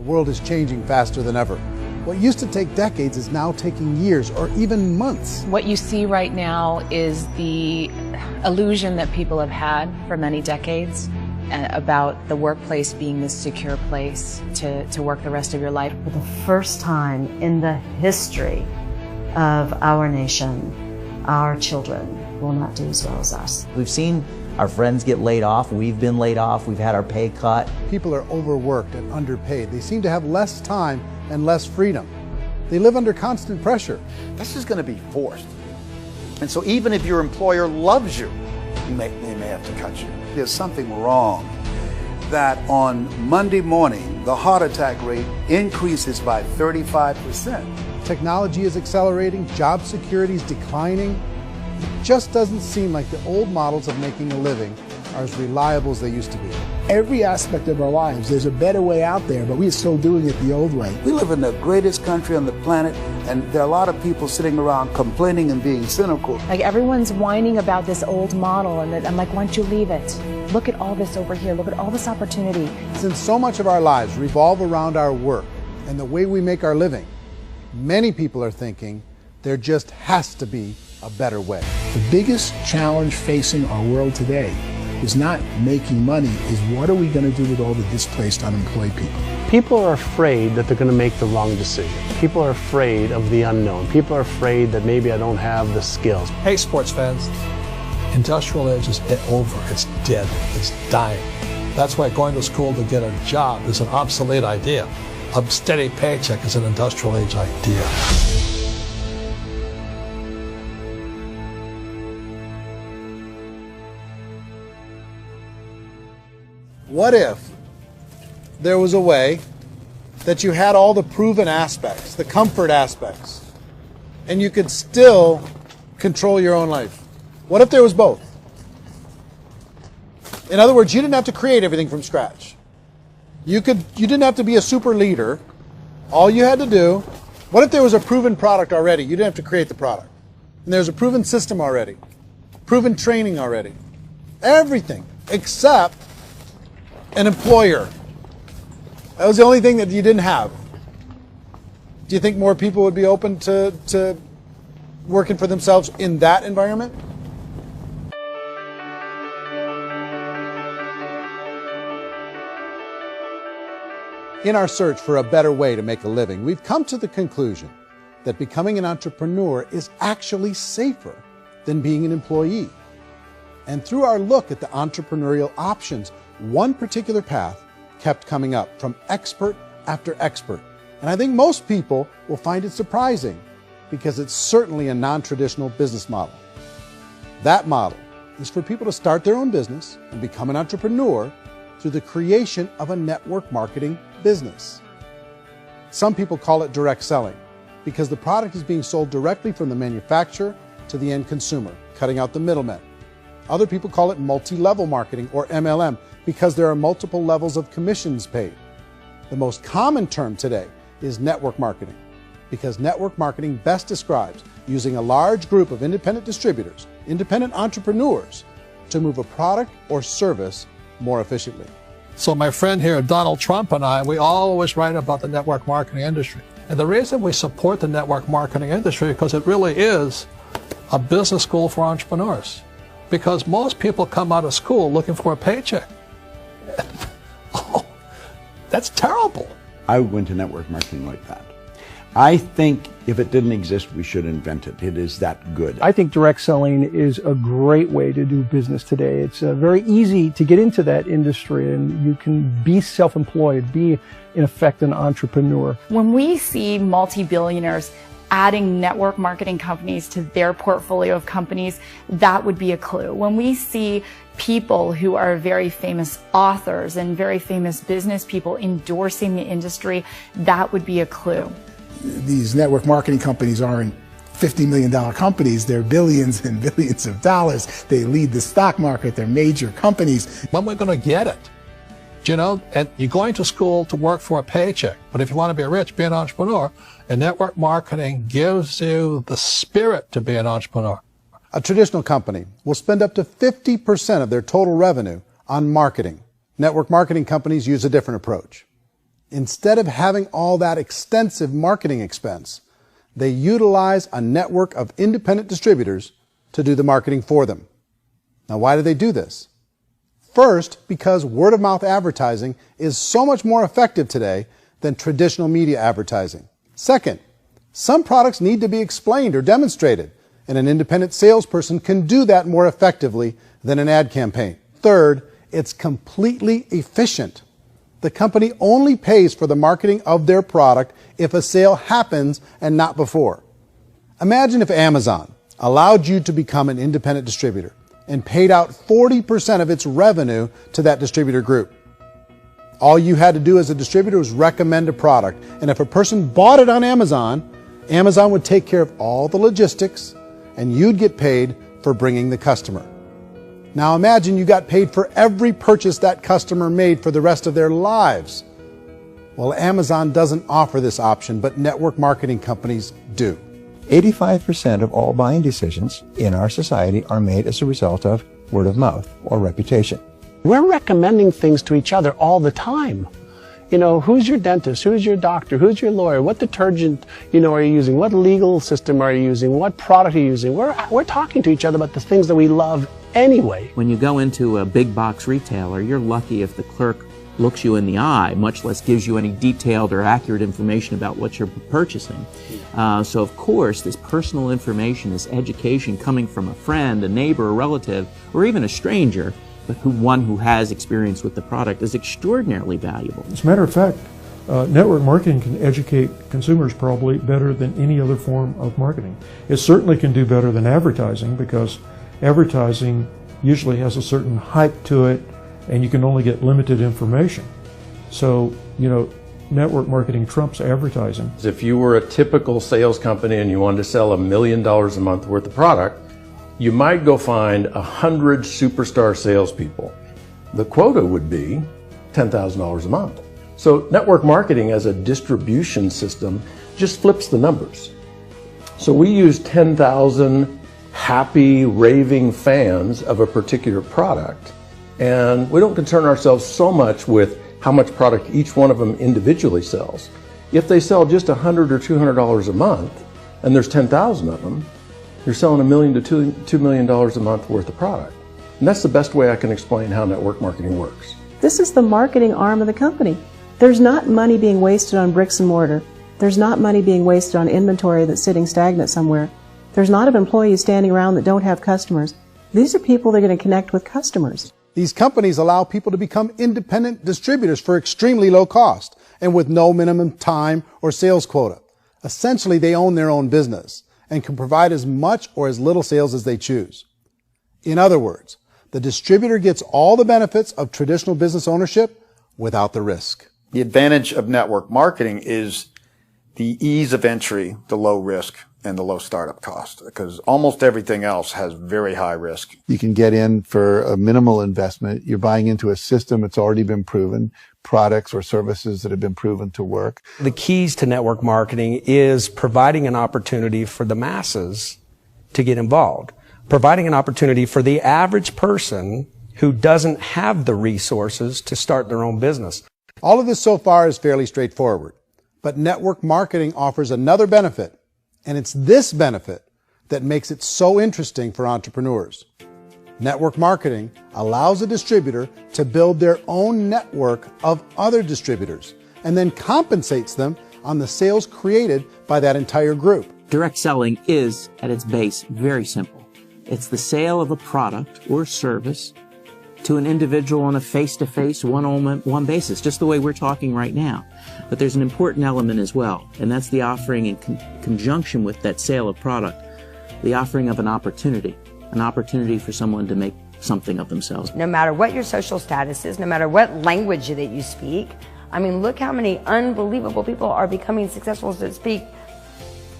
world is changing faster than ever. What used to take decades is now taking years or even months. What you see right now is the illusion that people have had for many decades about the workplace being this secure place to work the rest of your life. For the first time in the history of our nation, our children will not do as well as us. We've seen our friends get laid off. We've been laid off. We've had our pay cut. People are overworked and underpaid. They seem to have less time and less freedom. They live under constant pressure. This is going to be forced. And so even if your employer loves you, they may have to cut you. There's something wrong that on Monday morning, the heart attack rate increases by 35%. Technology is accelerating, job security is declining. It just doesn't seem like the old models of making a living are as reliable as they used to be. Every aspect of our lives, there's a better way out there, but we're still doing it the old way. We live in the greatest country on the planet, and there are a lot of people sitting around complaining and being cynical. Like everyone's whining about this old model, and I'm like, why don't you leave it? Look at all this over here. Look at all this opportunity. Since so much of our lives revolve around our work and the way we make our living, many people are thinking there just has to be a better way. The biggest challenge facing our world today is not making money, is what are we going to do with all the displaced, unemployed people? People are afraid that they're going to make the wrong decision. People are afraid of the unknown. People are afraid that maybe I don't have the skills. Hey, sports fans, industrial age is over. It's dead. It's dying. That's why going to school to get a job is an obsolete idea. A steady paycheck is an industrial age idea. What if there was a way that you had all the proven aspects, the comfort aspects, and you could still control your own life? What if there was both? In other words, you didn't have to create everything from scratch. You didn't have to be a super leader. All you had to do, what if there was a proven product already? You didn't have to create the product. And there's a proven system already, proven training already. Everything except an employer. That was the only thing that you didn't have. Do you think more people would be open to working for themselves in that environment? In our search for a better way to make a living, we've come to the conclusion that becoming an entrepreneur is actually safer than being an employee. And through our look at the entrepreneurial options, one particular path kept coming up from expert after expert. And I think most people will find it surprising because it's certainly a non-traditional business model. That model is for people to start their own business and become an entrepreneur through the creation of a network marketing business. Some people call it direct selling because the product is being sold directly from the manufacturer to the end consumer, cutting out the middlemen. Other people call it multi-level marketing, or MLM, because there are multiple levels of commissions paid. The most common term today is network marketing, because network marketing best describes using a large group of independent distributors, independent entrepreneurs, to move a product or service more efficiently. So my friend here, Donald Trump, and I, we always write about the network marketing industry. And the reason we support the network marketing industry is because it really is a business school for entrepreneurs. Because most people come out of school looking for a paycheck. Oh, that's terrible. I went to network marketing like that. I think if it didn't exist, we should invent it. It is that good. I think direct selling is a great way to do business today. It's very easy to get into that industry, and you can be self-employed, be, in effect, an entrepreneur. When we see multi-billionaires adding network marketing companies to their portfolio of companies, that would be a clue. When we see people who are very famous authors and very famous business people endorsing the industry, that would be a clue. These network marketing companies aren't $50 million companies. They're billions and billions of dollars. They lead the stock market. They're major companies. When we're going to get it? You know, and you're going to school to work for a paycheck. But if you want to be rich, be an entrepreneur. And network marketing gives you the spirit to be an entrepreneur. A traditional company will spend up to 50% of their total revenue on marketing. Network marketing companies use a different approach. Instead of having all that extensive marketing expense, they utilize a network of independent distributors to do the marketing for them. Now, why do they do this? First, because word-of-mouth advertising is so much more effective today than traditional media advertising. Second, some products need to be explained or demonstrated, and an independent salesperson can do that more effectively than an ad campaign. Third, it's completely efficient. The company only pays for the marketing of their product if a sale happens and not before. Imagine if Amazon allowed you to become an independent distributor and paid out 40% of its revenue to that distributor group. All you had to do as a distributor was recommend a product, and if a person bought it on Amazon, Amazon would take care of all the logistics, and you'd get paid for bringing the customer. Now imagine you got paid for every purchase that customer made for the rest of their lives. Well, Amazon doesn't offer this option, but network marketing companies do. 85% of all buying decisions in our society are made as a result of word of mouth or reputation. We're recommending things to each other all the time. You know, who's your dentist? Who's your doctor? Who's your lawyer? What detergent, are you using? What legal system are you using? What product are you using? We're talking to each other about the things that we love anyway. When you go into a big box retailer, you're lucky if the clerk looks you in the eye, much less gives you any detailed or accurate information about what you're purchasing. So of course, this personal information, this education coming from a friend, a neighbor, a relative, or even a stranger, but one who has experience with the product is extraordinarily valuable. As a matter of fact, network marketing can educate consumers probably better than any other form of marketing. It certainly can do better than advertising, because advertising usually has a certain hype to it, and you can only get limited information. So, network marketing trumps advertising. If you were a typical sales company and you wanted to sell $1 million a month worth of product, you might go find 100 superstar salespeople. The quota would be $10,000 a month. So network marketing as a distribution system just flips the numbers. So we use 10,000 happy, raving fans of a particular product, and we don't concern ourselves so much with how much product each one of them individually sells. If they sell just $100 or $200 a month, and there's 10,000 of them, you're selling $1 million to $2 million a month worth of product. And that's the best way I can explain how network marketing works. This is the marketing arm of the company. There's not money being wasted on bricks and mortar. There's not money being wasted on inventory that's sitting stagnant somewhere. There's not employees standing around that don't have customers. These are people that are going to connect with customers. These companies allow people to become independent distributors for extremely low cost and with no minimum time or sales quota. Essentially, they own their own business and can provide as much or as little sales as they choose. In other words, the distributor gets all the benefits of traditional business ownership without the risk. The advantage of network marketing is the ease of entry, the low risk, and the low startup cost, because almost everything else has very high risk. You can get in for a minimal investment. You're buying into a system that's already been proven, products or services that have been proven to work. The keys to network marketing is providing an opportunity for the masses to get involved, providing an opportunity for the average person who doesn't have the resources to start their own business. All of this so far is fairly straightforward, but network marketing offers another benefit, and it's this benefit that makes it so interesting for entrepreneurs. Network marketing allows a distributor to build their own network of other distributors and then compensates them on the sales created by that entire group. Direct selling is, at its base, very simple. It's the sale of a product or service to an individual on a face-to-face, one-on-one basis, just the way we're talking right now. But there's an important element as well, and that's the offering in conjunction with that sale of product, the offering of an opportunity for someone to make something of themselves. No matter what your social status is, no matter what language that you speak, I mean, look how many unbelievable people are becoming successful that speak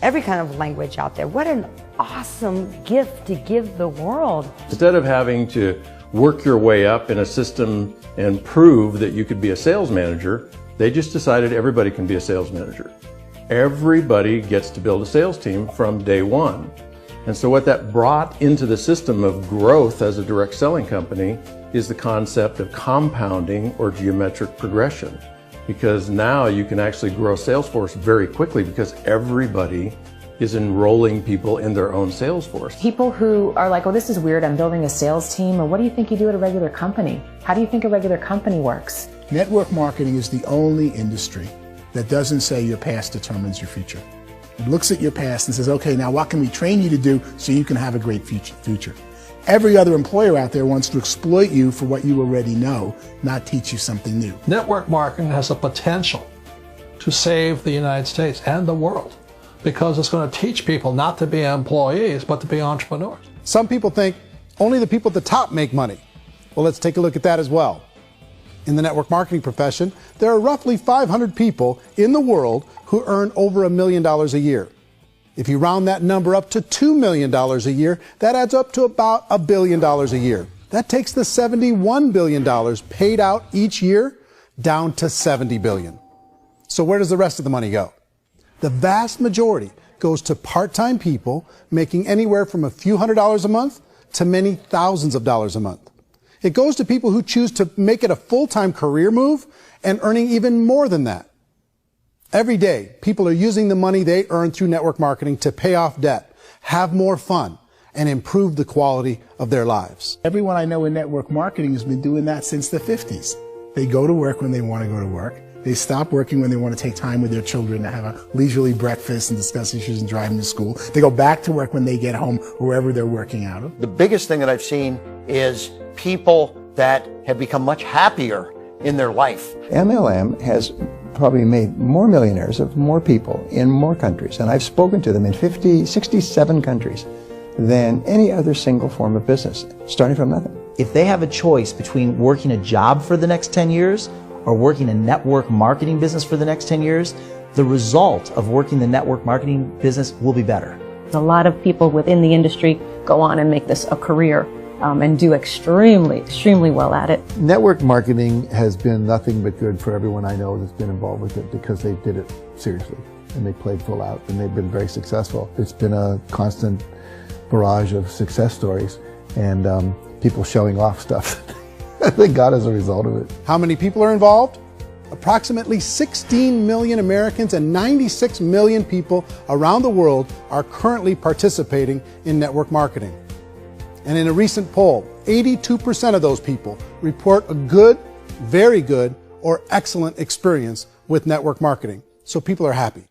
every kind of language out there. What an awesome gift to give the world. Instead of having to work your way up in a system and prove that you could be a sales manager, they just decided everybody can be a sales manager. Everybody gets to build a sales team from day one. And so what that brought into the system of growth as a direct selling company is the concept of compounding or geometric progression. because now you can actually grow a sales force very quickly because everybody is enrolling people in their own sales force. People who are like, oh, this is weird, I'm building a sales team, or what do you think you do at a regular company? How do you think a regular company works? Network marketing is the only industry that doesn't say your past determines your future. It looks at your past and says, okay, now what can we train you to do so you can have a great future? Every other employer out there wants to exploit you for what you already know, not teach you something new. Network marketing has the potential to save the United States and the world because it's going to teach people not to be employees, but to be entrepreneurs. Some people think only the people at the top make money. Well, let's take a look at that as well. In the network marketing profession, there are roughly 500 people in the world who earn over $1 million a year. If you round that number up to $2 million a year, that adds up to about $1 billion a year. That takes the $71 billion paid out each year down to $70 billion. So where does the rest of the money go? The vast majority goes to part-time people making anywhere from a few $100s a month to many thousands of dollars a month. It goes to people who choose to make it a full-time career move and earning even more than that. Every day, people are using the money they earn through network marketing to pay off debt, have more fun, and improve the quality of their lives. Everyone I know in network marketing has been doing that since the 50s. They go to work when they want to go to work. They stop working when they want to take time with their children to have a leisurely breakfast and discuss issues and drive them to school. They go back to work when they get home, wherever they're working out of. The biggest thing that I've seen is people that have become much happier in their life. MLM has probably made more millionaires of more people in more countries, and I've spoken to them in 67 countries, than any other single form of business, starting from nothing. If they have a choice between working a job for the next 10 years or working a network marketing business for the next 10 years, the result of working the network marketing business will be better. A lot of people within the industry go on and make this a career and do extremely well at it. Network marketing has been nothing but good for everyone I know that's been involved with it because they did it seriously and they played full out and they've been very successful. It's been a constant barrage of success stories and people showing off stuff that they got as a result of it. How many people are involved? Approximately 16 million Americans and 96 million people around the world are currently participating in network marketing. And in a recent poll, 82% of those people report a good, very good, or excellent experience with network marketing. So people are happy.